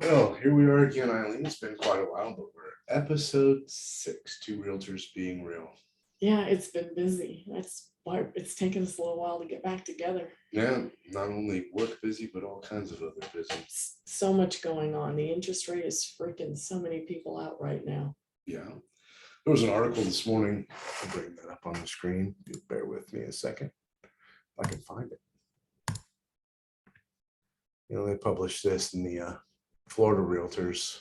Well, here we are again, Eileen. It's been quite a while, but we're episode 6, Two Realtors Being Real. Yeah, it's been busy. That's why it's taken us a little while to get back together. Yeah, not only work busy, but all kinds of other busy. So much going on. The interest rate is freaking so many people out right now. Yeah. There was an article this morning. I'll bring that up on the screen. You bear with me a second if I can find it. They published this in the Florida Realtors.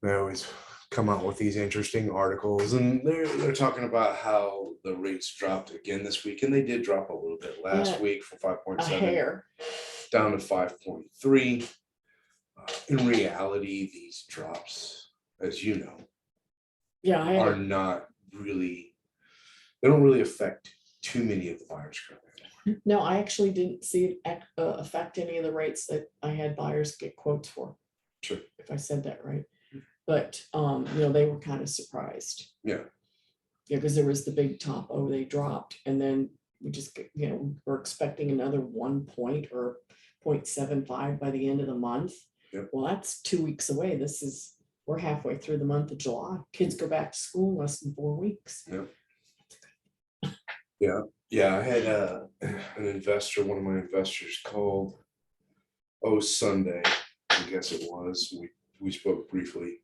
They always come out with these interesting articles, and they're talking about how the rates dropped again this week, and they did drop a little bit last week from 5.7 down to 5.3. In reality, these drops, as you know, are not really, they don't really affect too many of the buyers currently. No, I actually didn't see it affect any of the rates that I had buyers get quotes for. Sure. If I said that right. But, they were kind of surprised. Yeah. Yeah, because there was the big top, they dropped. And then we just, we're expecting another 1 point or 0.75 by the end of the month. Yep. Well, that's 2 weeks away. We're halfway through the month of July. Kids go back to school in less than 4 weeks. Yep. Yeah, I had an investor, one of my investors called, Sunday, I guess it was. We spoke briefly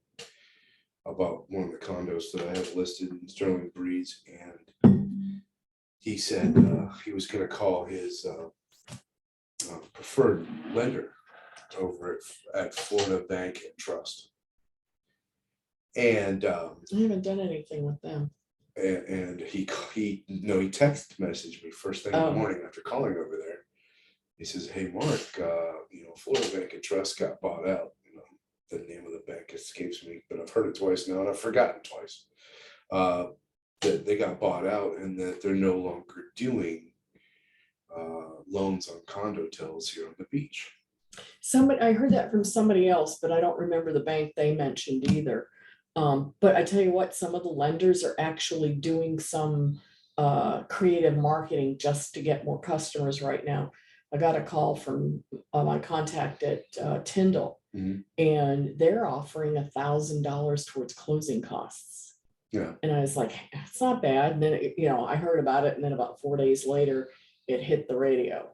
about one of the condos that I have listed in Sterling Breeze, and he said he was going to call his preferred lender over at Florida Bank and Trust. And I haven't done anything with them. And he text messaged me first thing in the morning after calling over there. He says, "Hey, Mark, Florida Bank and Trust got bought out." The name of the bank escapes me, but I've heard it twice now, and I've forgotten twice. That they got bought out, and that they're no longer doing loans on condo tills here on the beach. I heard that from somebody else, but I don't remember the bank they mentioned either. But I tell you what, some of the lenders are actually doing some creative marketing just to get more customers right now. I got a call from my contact at Tyndall. Mm-hmm. And they're offering $1,000 towards closing costs. Yeah. And I was like, it's not bad. And then, I heard about it. And then about 4 days later, it hit the radio.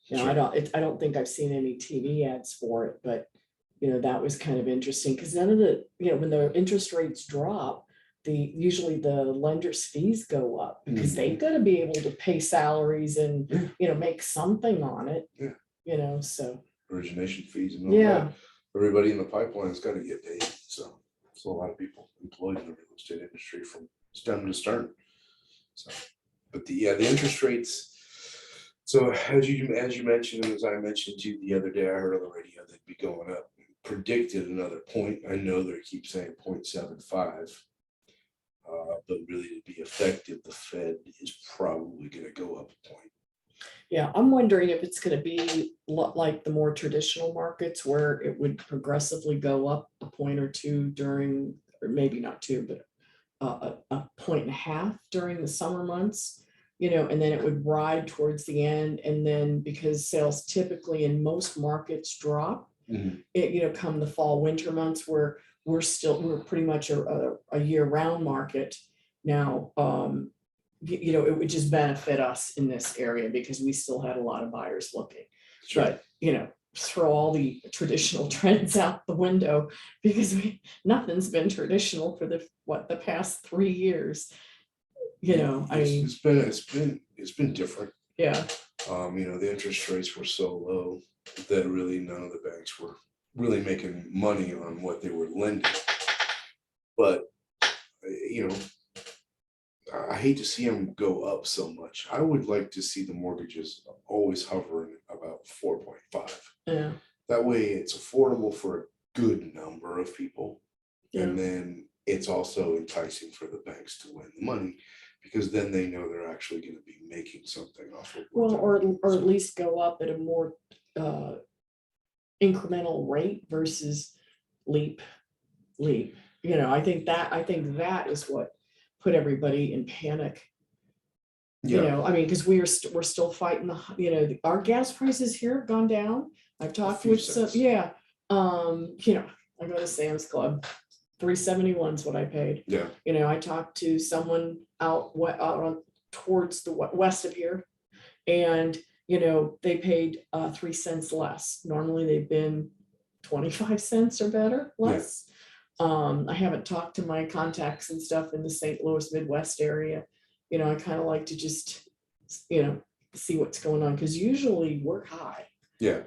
Sure. I don't think I've seen any TV ads for it, but, that was kind of interesting because none of the, when the interest rates drop, usually the lender's fees go up because they've got to be able to pay salaries and, make something on it. Yeah. So. Origination fees and all that. Everybody in the pipeline's got to get paid. So a lot of people employed in the real estate industry from stem to stern. So, but the interest rates. So as you mentioned, and as I mentioned to you the other day, I heard on the radio they'd be going up. Predicted another point. I know they keep saying 0.75. But really to be effective, the Fed is probably going to go up a point. Yeah, I'm wondering if it's going to be like the more traditional markets where it would progressively go up a point or two during, or maybe not two, but a 1.5 during the summer months, and then it would ride towards the end. And then because sales typically in most markets drop, it, come the fall, winter months where we're pretty much a year-round market now. It would just benefit us in this area because we still had a lot of buyers looking. Sure. But, throw all the traditional trends out the window because nothing's been traditional for the past 3 years. It's been different. Yeah. The interest rates were so low that really none of the banks were really making money on what they were lending. But, I hate to see them go up so much. I would like to see the mortgages always hovering about 4.5. Yeah. That way it's affordable for a good number of people. Yeah. And then it's also enticing for the banks to win the money because then they know they're actually going to be making something off of it. Well, or at least go up at a more incremental rate versus leap. I think that is what put everybody in panic. Yeah. Because we're still fighting our gas prices here have gone down. I've talked with some, I go to Sam's Club, $371 is what I paid. Yeah. I talked to someone out on towards the west of here, and they paid 3 cents less. Normally they've been 25 cents or better less. I haven't talked to my contacts and stuff in the St. Louis Midwest area. I kind of like to just see what's going on, because usually we're high. Yeah.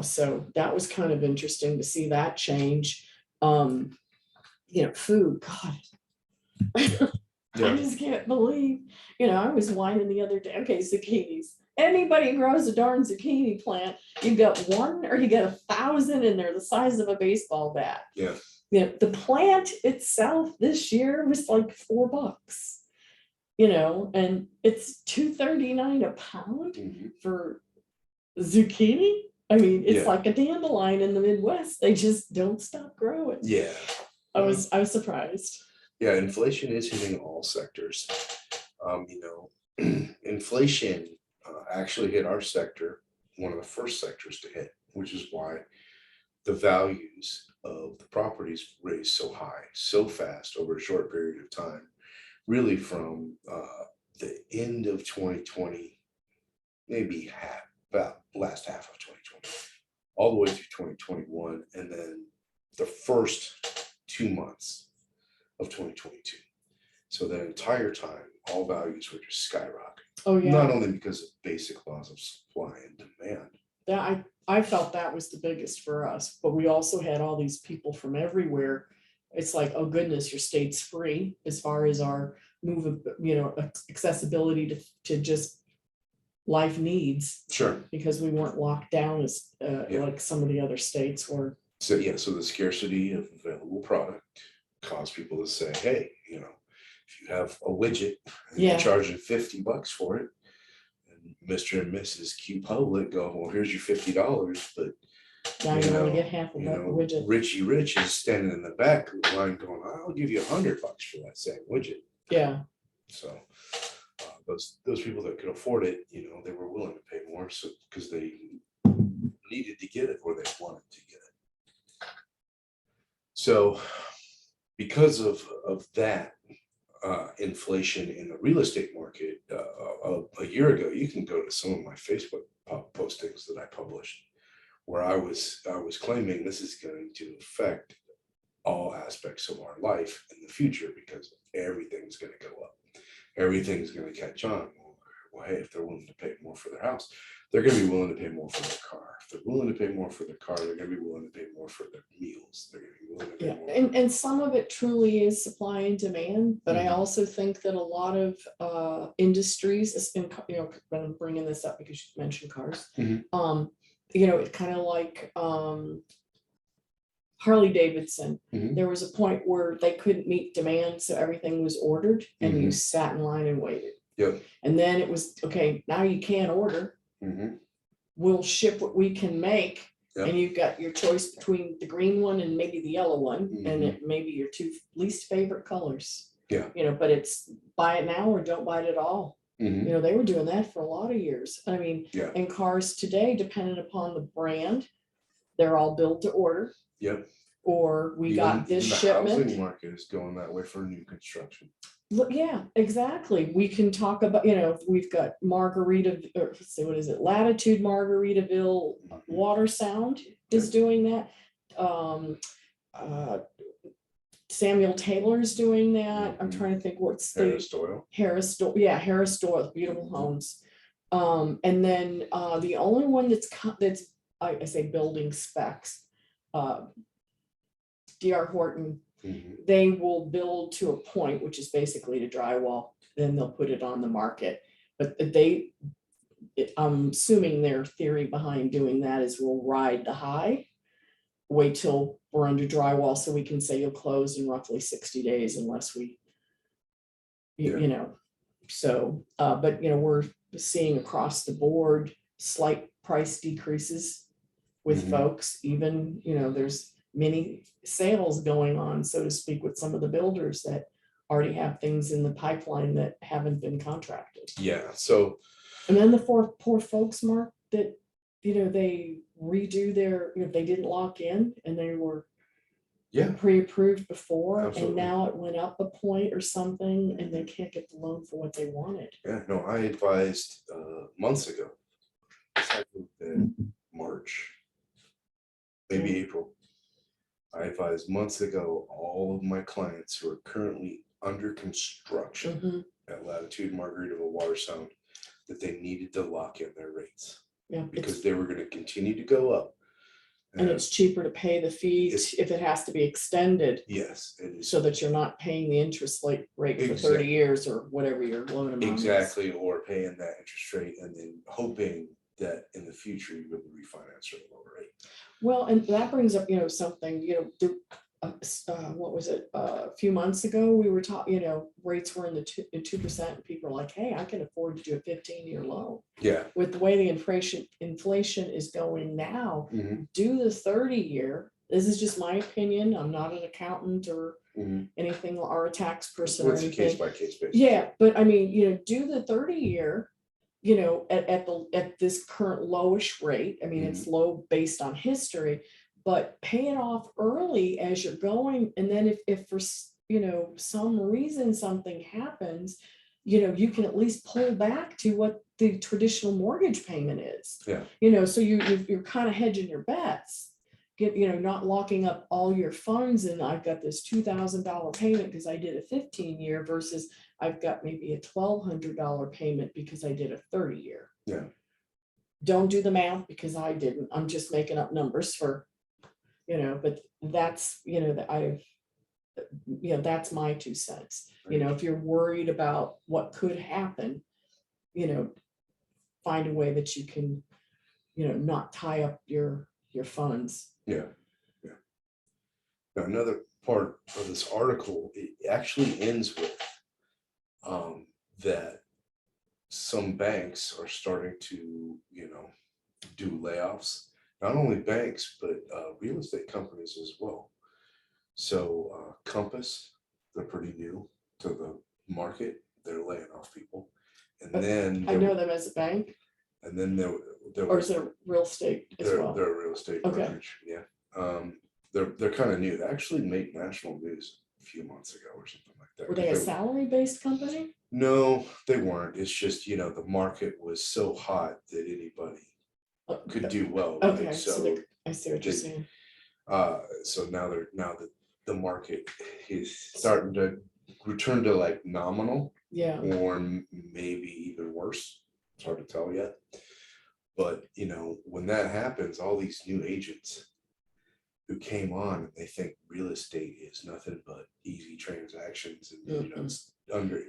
So that was kind of interesting to see that change. Food, God. I just can't believe, I was whining the other day. Okay, zucchinis. Anybody who grows a darn zucchini plant, you got one or you get 1,000, and they're the size of a baseball bat. Yeah. The plant itself this year was like $4, and it's $2.39 a pound for zucchini. I mean, it's like a dandelion in the Midwest. They just don't stop growing. Yeah. I was surprised. Yeah, inflation is hitting all sectors. Inflation actually hit our sector, one of the first sectors to hit, which is why the values of the properties raised so high, so fast over a short period of time, really from the end of 2020, maybe about last half of 2020, all the way through 2021, and then the first 2 months of 2022. So the entire time, all values were just skyrocketing. Oh yeah. Not only because of basic laws of supply and demand. Yeah, I felt that was the biggest for us, but we also had all these people from everywhere. It's like, oh goodness, your state's free as far as our accessibility to just life needs. Sure. Because we weren't locked down as like some of the other states were. So so the scarcity of available product caused people to say, hey, if you have a widget and you're charging $50 for it, and Mr. and Mrs. Q Public go, well, here's your $50, but now you only get half of that widget. Richie Rich is standing in the back of the line going, I'll give you $100 for that same widget. Yeah. So those people that could afford it, they were willing to pay more, so because they needed to get it or they wanted to get it. So because of that inflation in the real estate market, a year ago, you can go to some of my Facebook postings that I published, where I was claiming this is going to affect all aspects of our life in the future, because everything's going to go up. Everything's going to catch on. Well, hey, if they're willing to pay more for their house, they're going to be willing to pay more for their car. If they're willing to pay more for their car, they're going to be willing to pay more for their meals. They're going to be willing to pay more. And some of it truly is supply and demand, but I also think that a lot of industries, when I'm bringing this up because you mentioned cars, it kind of like Harley Davidson. There was a point where they couldn't meet demand, so everything was ordered, and you sat in line and waited. Yep. And then it was, okay, now you can't order. We'll ship what we can make. Yep. And you've got your choice between the green one and maybe the yellow one, and it may be your two least favorite colors. Yeah. But it's buy it now or don't buy it at all. They were doing that for a lot of years. I mean, in cars today, depending upon the brand, they're all built to order. Yep. Or we got this shipment. The housing market is going that way for new construction. Look, yeah, exactly. We can talk about, we've got let's see, what is it? Latitude Margaritaville Water Sound is doing that. Samuel Taylor's doing that. I'm trying to think what's Harris Doyle. Harris Doyle, beautiful homes. And then the only one that's I say building specs, D.R. Horton. They will build to a point, which is basically to drywall, then they'll put it on the market. But I'm assuming their theory behind doing that is we'll ride the high, wait till we're under drywall so we can say you'll close in roughly 60 days unless we, So, but we're seeing across the board slight price decreases with folks. Even, there's many sales going on, so to speak, with some of the builders that already have things in the pipeline that haven't been contracted. Yeah. So, and then the poor folks, Mark, that they redo their, they didn't lock in and they were Yeah, pre-approved before, Absolutely. and now it went up a point or something, and they can't get the loan for what they wanted. yeah, no, I advised months ago, in March, maybe April. I advised months ago, all of my clients who are currently under construction Mhm. at Latitude Margaritaville Water Sound, that they needed to lock in their rates Yeah, because they were gonna continue to go up. and it's cheaper to pay the fees It's- if it has to be extended, Yes, it is. so that you're not paying the interest rate for 30 Exactly. years or whatever your loan amount is. Exactly, or paying that interest rate and then hoping that in the future you will refinance at a lower rate. Well, and that brings up, something, what was it, a few months ago, we were talking, rates were in the 2%, and people are like, hey, I can afford to do a 15-year loan. Yeah. With the way the inflation is going now, Mhm, do the 30-year. This is just my opinion. I'm not an accountant or mhm. anything, or a tax person Well, or it's a case anything. by case basis. Yeah, but I mean, do the 30-year, at this current lowish rate. I mean, it's low based on history, but pay it off early as you're going. And then if for, some reason something happens, you can at least pull back to what the traditional mortgage payment is. Yeah. So you're kind of hedging your bets. Not locking up all your funds, and I've got this $2,000 payment because I did a 15-year versus I've got maybe a $1,200 payment because I did a 30-year. Yeah. Don't do the math because I didn't. I'm just making up numbers for, but that's, that's my 2 cents. If you're worried about what could happen, find a way that you can, not tie up your funds. Yeah. Now, another part of this article, it actually ends with that some banks are starting to, do layoffs. Not only banks, but real estate companies as well. So Compass, they're pretty new to the market. They're laying off people. And then I know them as a bank, and then there or is it a real estate as they're, well? they're a real estate Okay. brokerage. Yeah. They're kind of new. They actually made national news a few months ago or something like that. Were they a salary-based company? No, they weren't. It's just, the market was so hot that anybody could do well. Right? Okay, so I see what you're saying. So now that the market is starting to return to like nominal, Yeah. or maybe even worse. It's hard to tell yet. But when that happens, all these new agents who came on and they think real estate is nothing but easy transactions, and it's under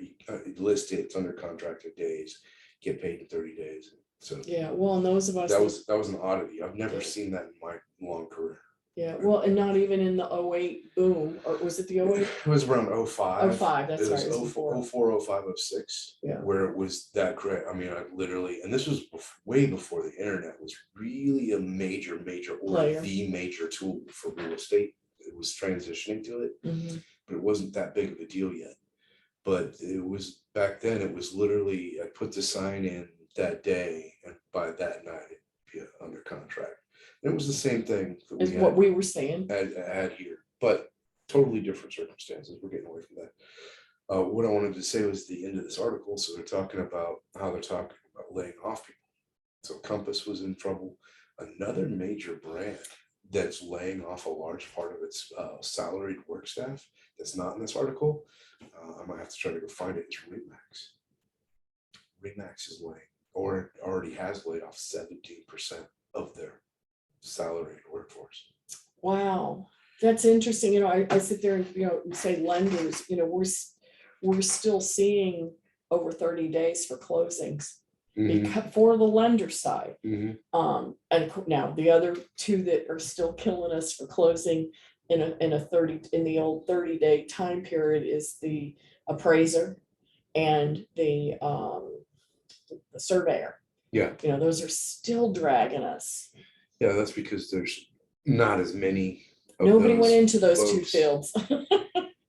listed, it's under contracted days, get paid in 30 days. So yeah, well, and those of us that was an oddity. I've never seen that in my long career. Yeah, well, and not even in the 08 boom, or was it the 08? It was around 05. 05, that's it was right. It was before. 04, 05, 06, Yeah. where it was that great. I mean, I literally, and this was way before the internet was really a major or Player. the major tool for real estate. It was transitioning to it, but it wasn't that big of a deal yet. But it was back then, it was literally, I put the sign in that day, and by that night, it'd be under contract. And it was the same thing that Is what we were saying. Had here, but totally different circumstances. We're getting away from that. What I wanted to say was the end of this article. So they're talking about how they're talking about laying off people. So Compass was in trouble. Another major brand that's laying off a large part of its salaried work staff that's not in this article. I might have to try to go find it. Is Remax. Remax is laying, or already has laid off 17% of their salaried workforce. Wow, that's interesting. I sit there and say lenders, we're still seeing over 30 days for closings for the lender side. And now the other two that are still killing us for closing in the old 30-day time period is the appraiser and the surveyor. Yeah. Those are still dragging us. Yeah, that's because there's not as many. Nobody went into those two fields.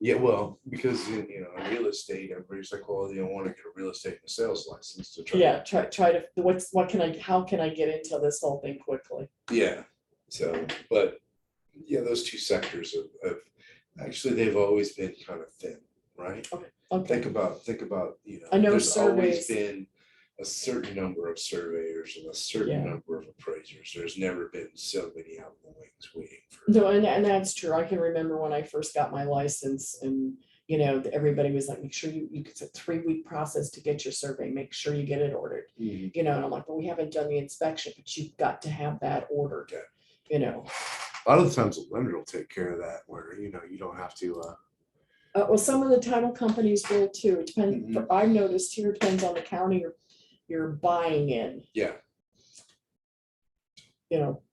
Yeah, well, because in real estate, everybody's like, well, you don't want to get a real estate and a sales license to try. Yeah, try to, how can I get into this whole thing quickly? Yeah. So, but yeah, those two sectors of actually they've always been kind of thin, right? Okay. Think about, I know there's always surveys. been a certain number of surveyors and a certain Yeah. number of appraisers. There's never been so many out in the wings waiting for. No, and that's true. I can remember when I first got my license and, everybody was like, make sure it's a 3-week process to get your survey, make sure you get it ordered. Mhm. And I'm like, well, we haven't done the inspection, but you've got to have that ordered. Yeah. A lot of the times the lender will take care of that where, you don't have to, Well, some of the title companies will too. It depends. Mhm. I've noticed here, it depends on the county you're buying in. yeah.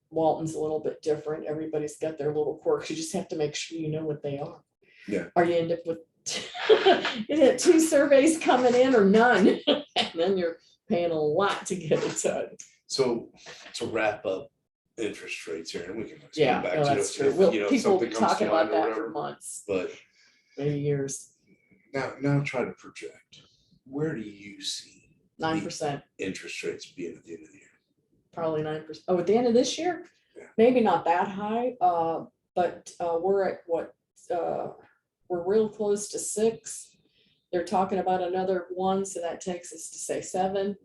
Walton's a little bit different. Everybody's got their little quirks. You just have to make sure you know what they are. Yeah. Or you end up with is it 2 surveys coming in or none? And then you're paying a lot to get it done. So to wrap up interest rates here, and we can always Yeah, come back no, to that's it if, true. People something comes talking to about mind or that for whatever. months, But maybe years. now try to project. Where do you see 9%, interest rates being at the end of the year? probably 9%. Oh, at the end of this year? Yeah. Maybe not that high, but we're at what, we're real close to 6. They're talking about another 1, so that takes us to say 7,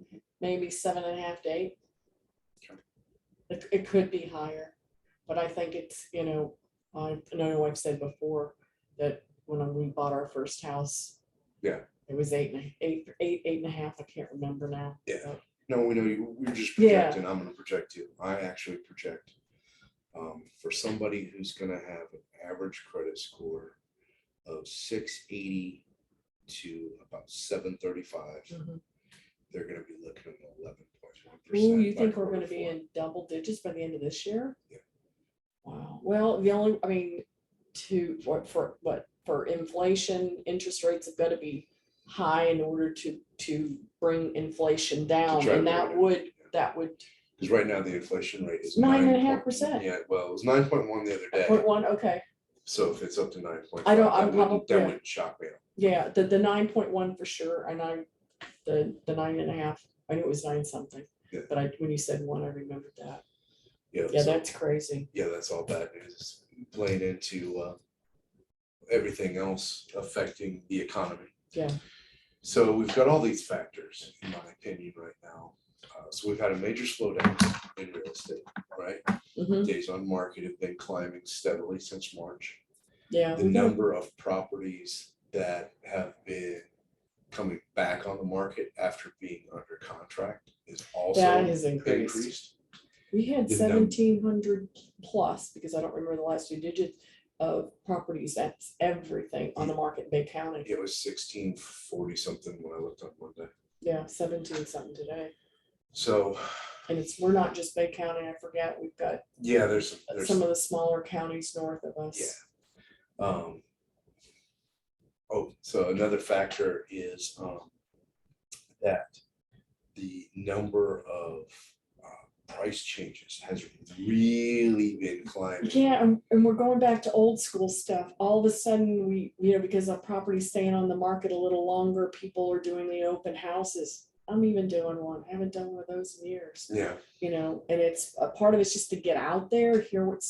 maybe 7.5 to 8. Okay. It could be higher, but I think it's, I know I've said before that when we bought our first house, Yeah. it was 8.5. I can't remember now. Yeah. But No, we know you're just Yeah. projecting. I'm going to project too. I actually project for somebody who's going to have an average credit score of 680 to about 735. Mhm. They're going to be looking at 11.1%. Ooh, you think by we're going to be Q4. in double digits by the end of this year? Yeah. Wow. Well, for inflation, interest rates have got to be high in order to bring inflation down, try to and bring it that would Because right now the inflation rate is 9.5%. Yeah, well, it was 9.1 the other day. 0.1. Okay. So if it's up to 9.5, I don't- that I'm wouldn't, probably- that yeah. wouldn't shock me. Yeah, the 9.1 for sure, and the 9.5. I knew it was 9 something, Yeah. but when you said 1, I remembered that. Yeah, Yeah, so, that's crazy. yeah, that's all bad news. Playing into everything else affecting the economy. Yeah. So we've got all these factors, in my opinion, right now. So we've had a major slowdown in real estate, right? Mhm. Days on market have been climbing steadily since March. Yeah. The number of properties that have been coming back on the market after being under contract is also That has increased. We had The 1,700 plus, because I don't remember the last 2 digits of properties. That's everything on the market in Bay County. It was 1640 something when I looked on Monday. Yeah, 17 something today. So, and we're not just Bay County. I forget. We've got there's some of the smaller counties north of us. Yeah. So another factor is that the number of price changes has really been climbing. Yeah, and we're going back to old school stuff. All of a sudden, we because our property's staying on the market a little longer, people are doing the open houses. I'm even doing one. I haven't done one of those in years. Yeah. And it's a part of it's just to get out there, hear what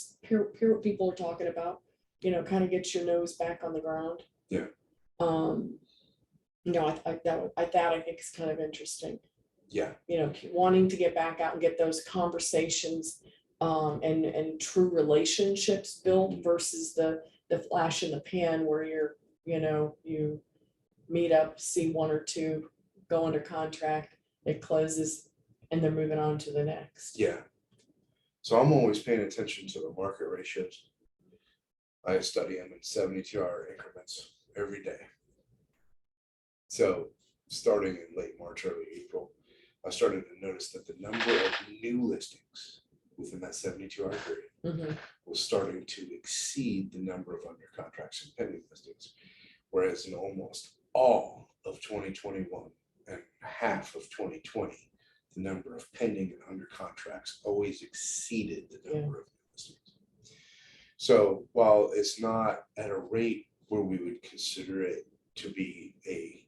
people are talking about. Kind of get your nose back on the ground. Yeah. I think it's kind of interesting. Yeah. Wanting to get back out and get those conversations and true relationships built versus the flash in the pan where you meet up, see 1 or 2, go under contract, it closes, and they're moving on to the next. Yeah. So I'm always paying attention to the market ratios. I study them in 72-hour increments every day. So starting in late March, early April, I started to notice that the number of new listings within that 72-hour period was starting to exceed the number of under contracts and pending listings. Whereas in almost all of 2021 and half of 2020, the number of pending and under contracts always exceeded the number of new listings. So while it's not at a rate where we would consider it to be a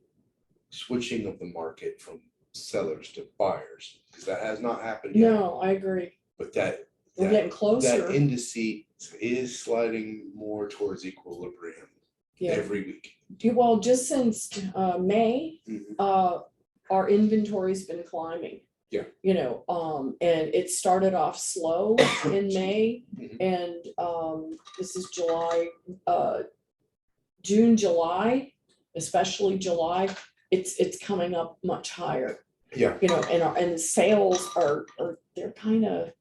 switching of the market from sellers to buyers, because that has not happened yet. No, I agree. But that We're getting closer. that indice is sliding more towards equilibrium every week. Well, just since May, Mhm. our inventory's been climbing. Yeah. You know, and it started off slow in May, Mhm. and this is July, June, July, especially July, it's coming up much higher. Yeah. You know, and sales are they're kind of,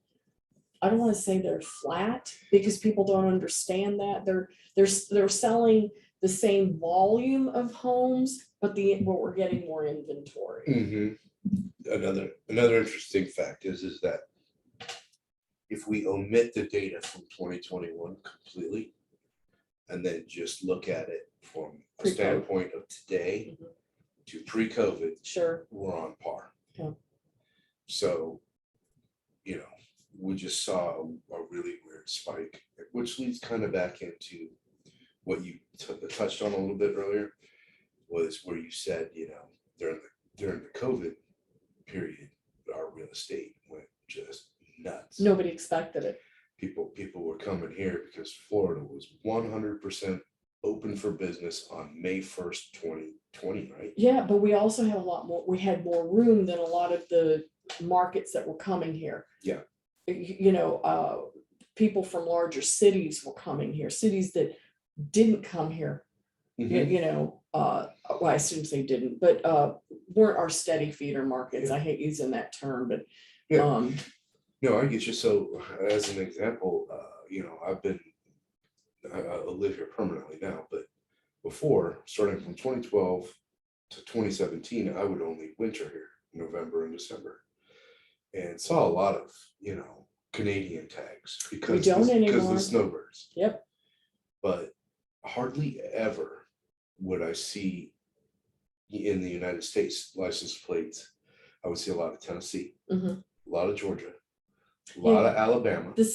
I don't want to say they're flat, because people don't understand that they're selling the same volume of homes, but we're getting more inventory. Mhm. Another interesting fact is that if we omit the data from 2021 completely, and then just look at it from a Pre-COVID. standpoint of today Mhm. to pre-COVID, Sure. we're on par. Yeah. So, you know, we just saw a really weird spike, which leads kind of back into what you touched on a little bit earlier, was where you said, you know, during the COVID period, our real estate went just nuts. Nobody expected it. People were coming here because Florida was 100% open for business on May 1st, 2020, right? Yeah, but we also had we had more room than a lot of the markets that were coming here. Yeah. You know, people from larger cities were coming here, cities that didn't come here. Mhm. You know, well, I shouldn't say didn't, but weren't our steady feeder markets. Yeah. I hate using that term, but Yeah. No, I get you. So as an example, you know, I live here permanently now, but before, starting from 2012 to 2017, I would only winter here, November and December, and saw a lot of, you know, Canadian tags because don't of anymore. the snowbirds. Yep. But hardly ever would I see in the United States license plates. I would see a lot of Tennessee, Mhm. a lot of Georgia, a lot of Alabama. The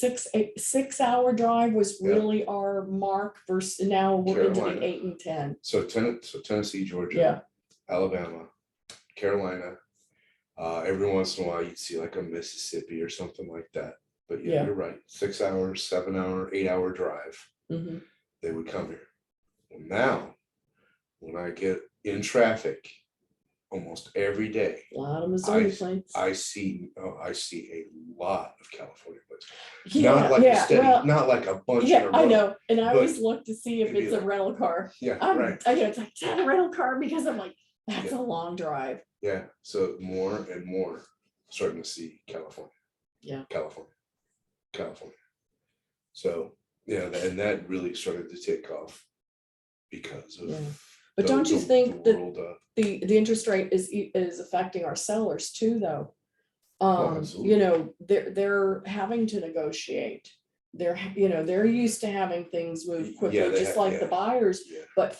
6 hour drive was Yeah. really our mark versus now we're into Carolina. the 8 and 10. So Tennessee, Georgia, Yeah. Alabama, Carolina. Every once in a while you'd see like a Mississippi or something like that. But yeah, Yeah. you're right. 6 hours, 7 hour, 8 hour drive. Mhm. They would come here. Well, now when I get in traffic almost every day, A lot of Missouri plates. I see a lot of California plates. Yeah, Not like a yeah, steady, well, not like a bunch in a yeah, row. I know, and I but always look to see if it'd be it's a like- rental car. Yeah, right. I know it's like, is that a rental car? Because I'm like, that's Yeah. a long drive. Yeah. So more and more starting to see California. Yeah. California. So yeah, and that really started to take off because of. Yeah. But don't you think the that world, the interest rate is affecting our sellers too, though? absolutely. You know, they're having to negotiate. They're used to having things move quickly, Yeah, they just have- like yeah. the buyers, Yeah. but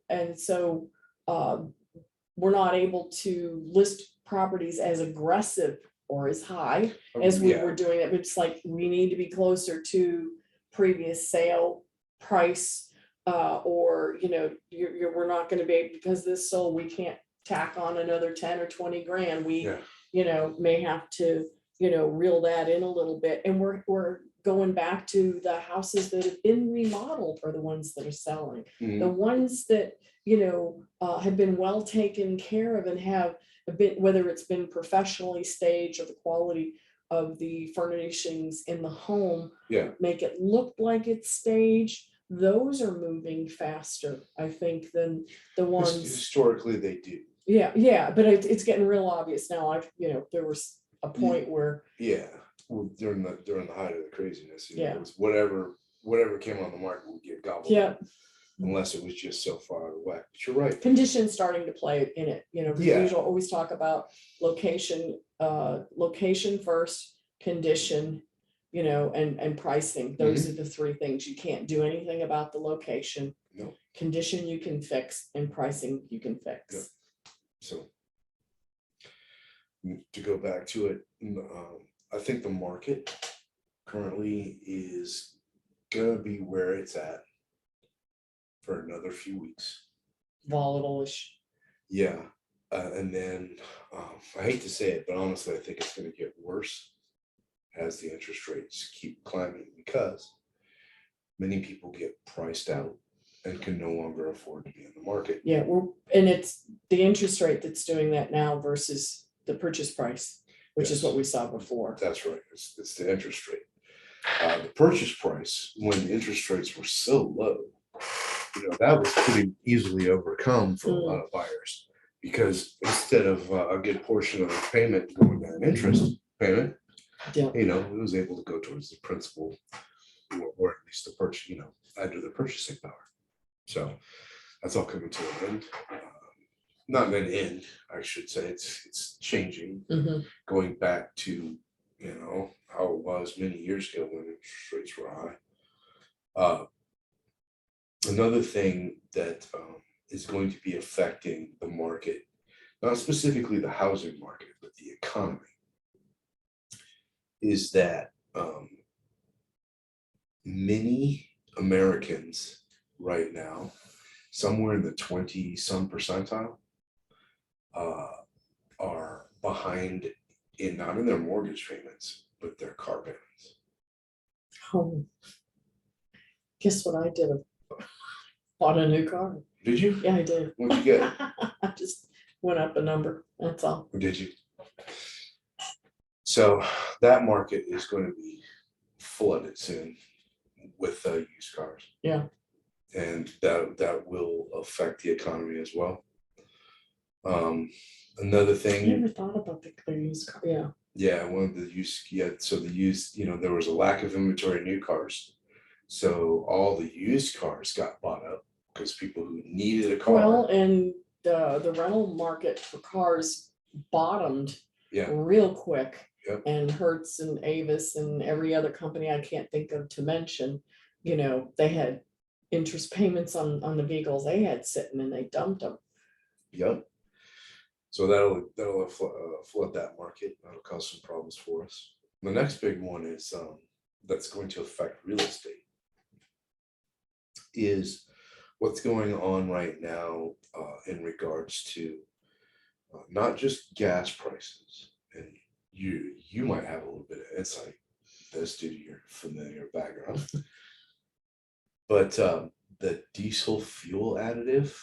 and so we're not able to list properties as aggressive or as high as we Yeah. were doing it. But it's like we need to be closer to previous sale price, or we're not going to be, because this sold, we can't tack on another 10 or 20 grand. We Yeah. may have to reel that in a little bit. And we're going back to the houses that have been remodeled are the ones that are selling. Mhm. The ones that have been well taken care of and have a bit, whether it's been professionally staged or the quality of the furnishings in the home Yeah. make it look like it's staged, those are moving faster, I think, than the ones. Historically, they do. Yeah, but it's getting real obvious now. There was a point where. Yeah, well, during the height of the craziness, Yeah. it was whatever came on the market would get gobbled up, unless it was just so far out of whack. But you're right. Conditions starting to play in it, because Yeah. we always talk about location first, condition, and pricing. Those are the three things. You can't do anything about the location. No. Condition you can fix, and pricing you can fix. Yeah. So to go back to it, I think the market currently is gonna be where it's at for another few weeks. Volatile-ish. Yeah. And then I hate to say it, but honestly, I think it's going to get worse as the interest rates keep climbing, because many people get priced out and can no longer afford to be in the market. Yeah, and it's the interest rate that's doing that now versus the purchase price, which is Yes. what we saw before. That's right. It's the interest rate. The purchase price, when the interest rates were so low, that was pretty easily overcome for a lot of buyers, because instead of a good portion of the payment going to an interest payment, Yeah. it was able to go towards the principal, or at least the purchase, add to the purchasing power. So that's all coming to an end. Not an end, I should say. It's changing, going back to how it was many years ago when interest rates were high. Another thing that is going to be affecting the market, not specifically the housing market, but the economy, is that many Americans right now, somewhere in the 20-some percentile, are behind not in their mortgage payments, but their car payments. Oh, guess what I did? Bought a new car. Did you? Yeah, I did. What'd you get? I just went up a number. That's all. Or did you? So that market is going to be flooded soon with used cars. Yeah. And that will affect the economy as well. Another thing. I never thought about the used car. Yeah. Yeah, one of the used. Yeah, so the used. There was a lack of inventory of new cars, so all the used cars got bought up because people who needed a car. Well, and the rental market for cars bottomed real quick. Yep. And Hertz and Avis and every other company I can't think of to mention, they had interest payments on the vehicles they had sitting, and they dumped them. Yep. So that'll flood that market. That'll cause some problems for us. The next big one is that's going to affect real estate is what's going on right now in regards to not just gas prices, and you might have a little bit of insight this due to your familiar background, but the diesel fuel additive.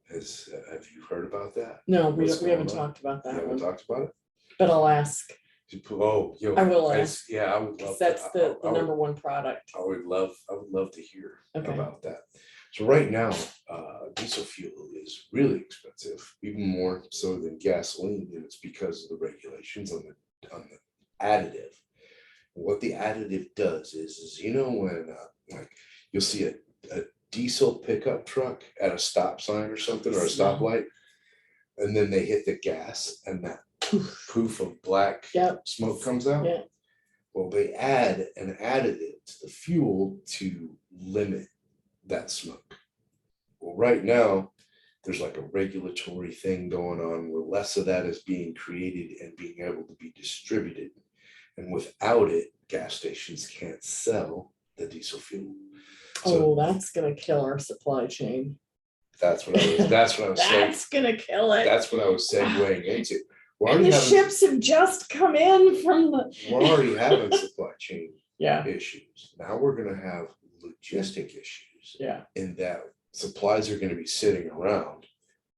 Have you heard about that? No, we haven't talked about that. You haven't talked about it? But I'll ask. Oh, I will ask. Yeah, I would love. That's the number one product. I would love to hear about that. So right now, diesel fuel is really expensive, even more so than gasoline, and it's because of the regulations on the additive. What the additive does is when like you'll see a diesel pickup truck at a stop sign or something, or a stoplight, and then they hit the gas and that poof of black smoke comes out. Yeah. Well, they add an additive to the fuel to limit that smoke. Well, right now there's like a regulatory thing going on where less of that is being created and being able to be distributed, and without it, gas stations can't sell the diesel fuel. So that's gonna kill our supply chain. That's what I was saying. That's gonna kill it. That's what I was segueing into. And the ships have just come in from we're already having supply chain Yeah. issues. Now we're going to have logistic issues. Yeah. In that supplies are going to be sitting around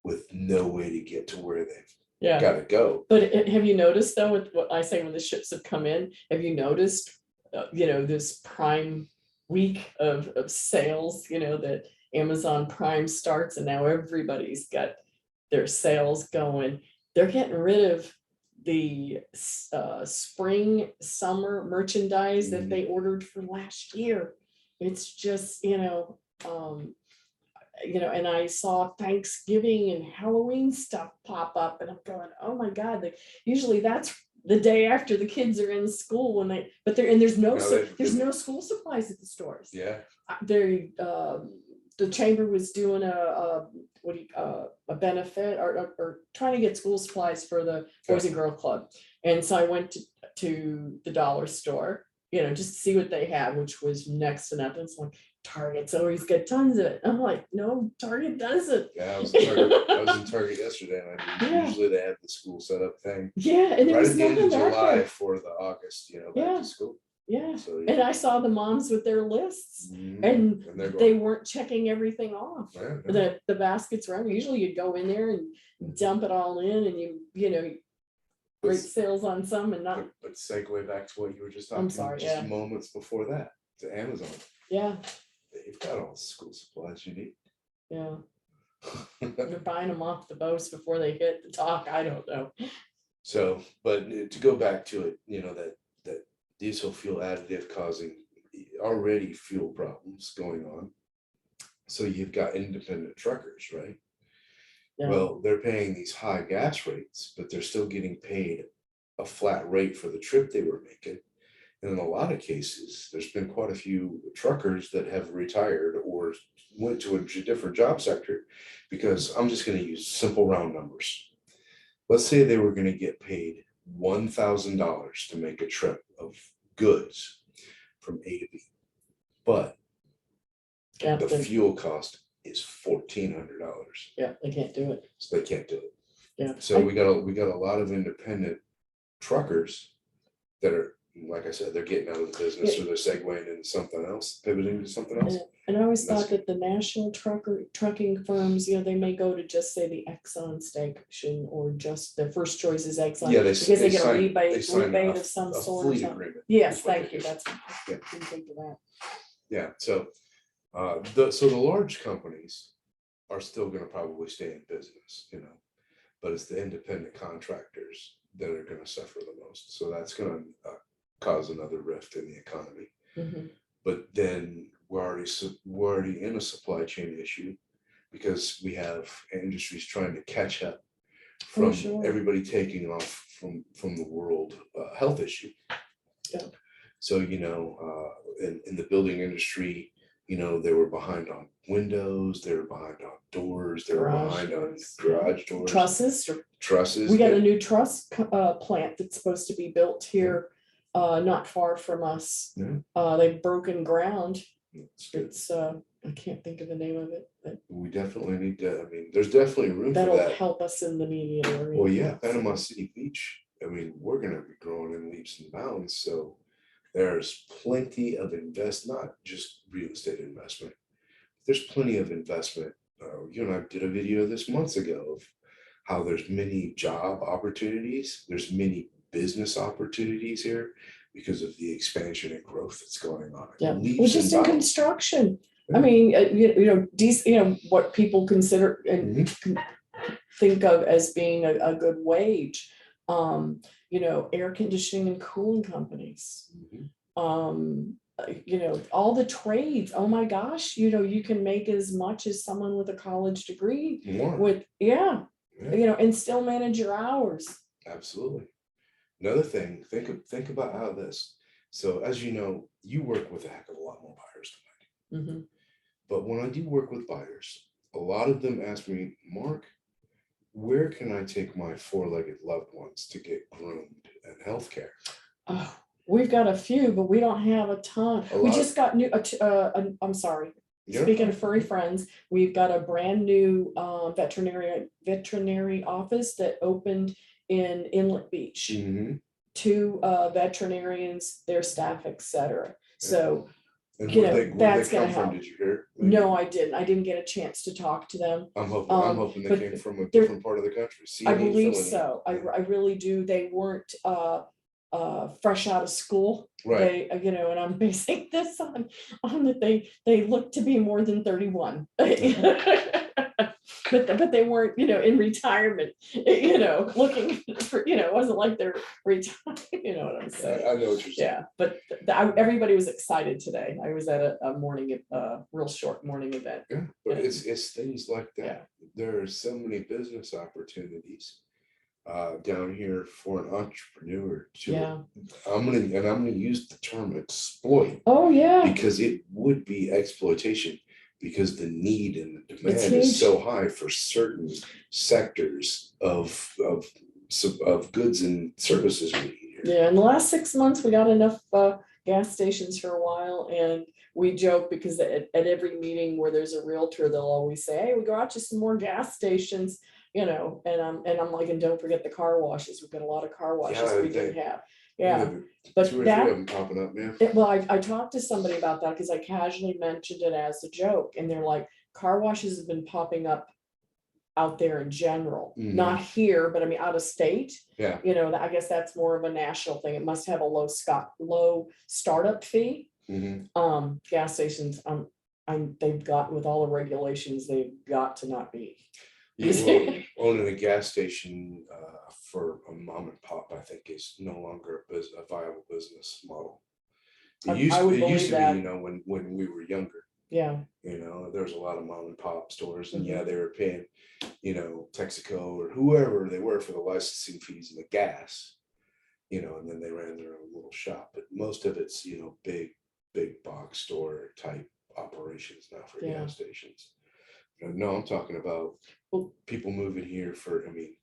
with no way to get to where they've got to go. But have you noticed though, with what I say when the ships have come in, have you noticed, this Prime week of sales, that Amazon Prime starts and now everybody's got their sales going. They're getting rid of the spring, summer merchandise that they ordered for last year. It's just, and I saw Thanksgiving and Halloween stuff pop up, and I'm going, oh my God, usually that's the day after the kids are in school there's no school supplies at the stores. Yeah. The chamber was doing a benefit or trying to get school supplies for the Boys and Girl Club. And so I went to the dollar store, just to see what they have, which was next to nothing. It's like Target's always got tons of it. I'm like, no, Target doesn't. Yeah, I was in Target, I was in Target yesterday, and Yeah. usually they have the school setup thing Yeah, and there right was at the end nothing of back July there. for the August, back Yeah. to school. Yeah, So, and I saw the moms with their lists, mhm, and they're they going, weren't checking everything off. yeah, yeah. The baskets were, usually you go in there and dump it all in, and But- great sales on some and not, but segue back to what you were just I'm talking, sorry, just yeah. moments before that, to Amazon. yeah, They've got all the school supplies you need. yeah. They're buying them off the boats before they hit the dock, I don't know. So, but to go back to it, that diesel fuel additive causing already fuel problems going on. So you've got independent truckers, right? Yeah. Well, they're paying these high gas rates, but they're still getting paid a flat rate for the trip they were making. And in a lot of cases, there's been quite a few truckers that have retired or went to a different job sector, because I'm just going to use simple round numbers. Let's say they were going to get paid $1,000 to make a trip of goods from A to B, but the Captain, fuel cost is $1,400. yeah, they can't do it. So they can't do it. Yeah. So we got a lot of independent truckers that are, like I said, they're getting out of the business, or they're segueing into something else, pivoting to something else. And I always That's thought that the national trucking firms, they may go to just say the Exxon station, or just their first choice is Exxon. Yeah, because they get a sign rebate of some a sort. Or fleet something. agreement. Yes, is what thank they you. do. That's, Yeah. I didn't think of that. Yeah, so the large companies are still going to probably stay in business, but it's the independent contractors that are going to suffer the most. So that's going to cause another rift in the economy. Mhm. But then we're already in a supply chain issue, because we have industries trying to catch up from sure. everybody taking off from the world health issue. Yeah. So, in the building industry, they were behind on windows, they were behind on doors, they were Garage behind doors. on garage doors. Trusses. We got a new truss plant that's supposed to be built here, not far from us. Yeah. They've broken ground. That's good. It's I can't think of the name of it, but We definitely need to, there's definitely room for that'll that. help us in the immediate area. Well, yeah, Panama City Beach, we're gonna be growing in leaps and bounds, so there's plenty of not just real estate investment. There's plenty of investment. You and I did a video this months ago of how there's many job opportunities, there's many business opportunities here because of the expansion and growth that's going on. Yeah, Leaps well, just and in bounds. construction. Yeah. I mean, what people consider and think of as being a good wage. Air conditioning and cooling companies. All the trades. Oh my gosh, you can make as much as someone with a college degree. More. And still manage your hours. Absolutely. Another thing, think about how this. So as you know, you work with a heck of a lot more buyers than I do. But when I do work with buyers, a lot of them ask me, Mark, where can I take my four-legged loved ones to get groomed and healthcare? Oh, we've got a few, but we don't have a ton. We just got new. I'm sorry. Yeah. Speaking of furry friends, we've got a brand new veterinary office that opened in Inlet Beach. 2 veterinarians, their staff, etc. So, And that's they gonna come from? help. Did you hear? No, I didn't. I didn't get a chance to talk to them. I'm hoping they but came from a different part of the country. I believe so. I really do. They weren't fresh out of school. Right. They, and I'm basing this on that they look to be more than 31. But they weren't, in retirement, looking for, it wasn't like they're retired, you know what I'm saying? I know what you're saying. Yeah, but everybody was excited today. I was at a morning, real short morning event. Yeah, but it's things like that. Yeah. There are so many business opportunities down here for an entrepreneur to. Yeah. I'm gonna use the term exploit. Oh yeah. Because it would be exploitation, because the need and the demand It's is huge. so high for certain sectors of goods and services we need here. Yeah, in the last 6 months, we got enough gas stations for a while, and we joke because at every meeting where there's a realtor, they'll always say, hey, we go out to some more gas stations, you know, and I'm like, and don't forget the car washes. We've got a lot of car washes Yeah, we didn't have. Yeah, but two or that, three of them popping up, man. well, I talked to somebody about that because I casually mentioned it as a joke, and they're like, car washes have been popping up out there in general, not here, but I mean, out of state. Yeah. You know, I guess that's more of a national thing. It must have a low startup fee. Gas stations, they've got, with all the regulations, they've got to not be. Yeah, well, owning a gas station for a mom and pop, I think, is no longer a viable business model. It used to be, you know, when we were younger. Yeah. You know, there's a lot of mom and pop stores, and yeah, they were paying, you know, Texaco or whoever they were for the licensing fees and the gas, you know, and then they ran their own little shop. But most of it's, you know, big box store type operations now for gas stations. No, I'm talking about people moving here for, I mean,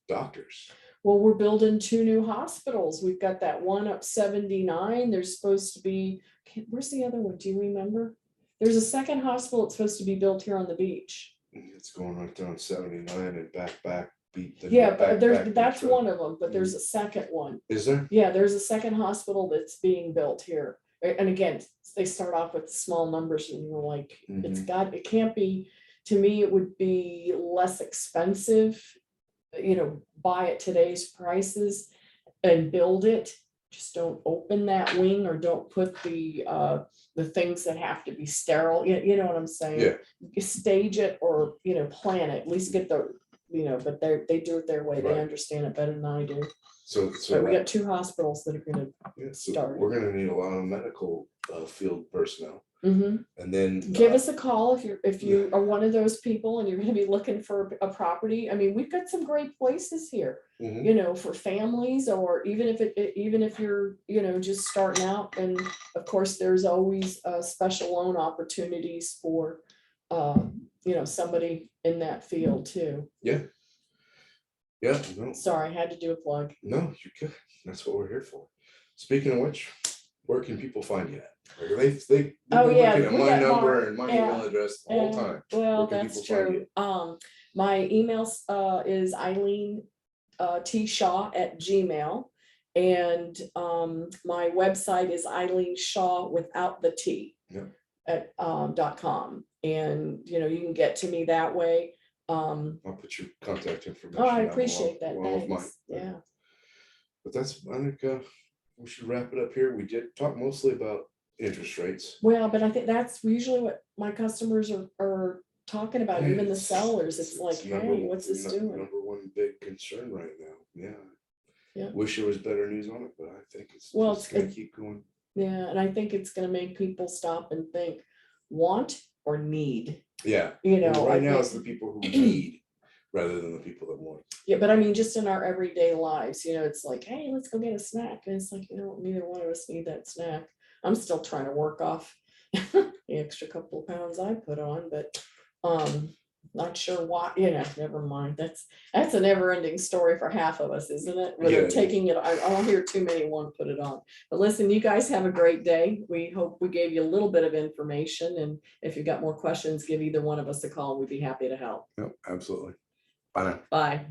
doctors. Well, we're building 2 new hospitals. We've got that one up 79. There's supposed to be, where's the other one? Do you remember? There's a second hospital that's supposed to be built here on the beach. It's going right down 79 and back beat. Yeah, but that's one of them, but there's a second one. Is there? Yeah, there's a second hospital that's being built here. And again, they start off with small numbers, and you're like, it can't be, to me, it would be less expensive, you know, buy at today's prices and build it. Just don't open that wing, or don't put the things that have to be sterile. You know what I'm saying? Yeah. Stage it, or, you know, plan it, at least get the, you know, but they do it their way. They understand it better than I do. So but we got 2 hospitals that are going to start. We're going to need a lot of medical field personnel. And then give us a call if you are one of those people and you're going to be looking for a property. I mean, we've got some great places here, you know, for families, or even if you're, you know, just starting out. And of course, there's always special loan opportunities for, you know, somebody in that field too. Yeah. Yeah. No. Sorry, I had to do a plug. No, you're good. That's what we're here for. Speaking of which, where can people find you at? They've been looking at my number and my email address the whole time. Well, that's true. My email is Eileen Shaw at Gmail, and my website is eileentshaw without the T at .com, and you know, you can get to me that way. I'll put your contact information. Oh, I appreciate that. Thanks. Yeah. But that's, I think we should wrap it up here. We did talk mostly about interest rates. Well, but I think that's usually what my customers are talking about, even the sellers. It's like, hey, what's this doing? Number one big concern right now. Yeah. Wish there was better news on it, but I think it's going to keep going. Yeah, and I think it's going to make people stop and think, want or need. Yeah. You know, right now it's the people who need rather than the people that want. Yeah, but I mean, just in our everyday lives, you know, it's like, hey, let's go get a snack. And it's like, you know, neither one of us need that snack. I'm still trying to work off the extra couple of pounds I put on, but not sure why, you know, never mind. That's a never ending story for half of us, isn't it? Whether taking it, I don't hear too many want to put it on. But listen, you guys have a great day. We hope we gave you a little bit of information. And if you've got more questions, give either one of us a call. We'd be happy to help. Yep, absolutely. Bye now. Bye.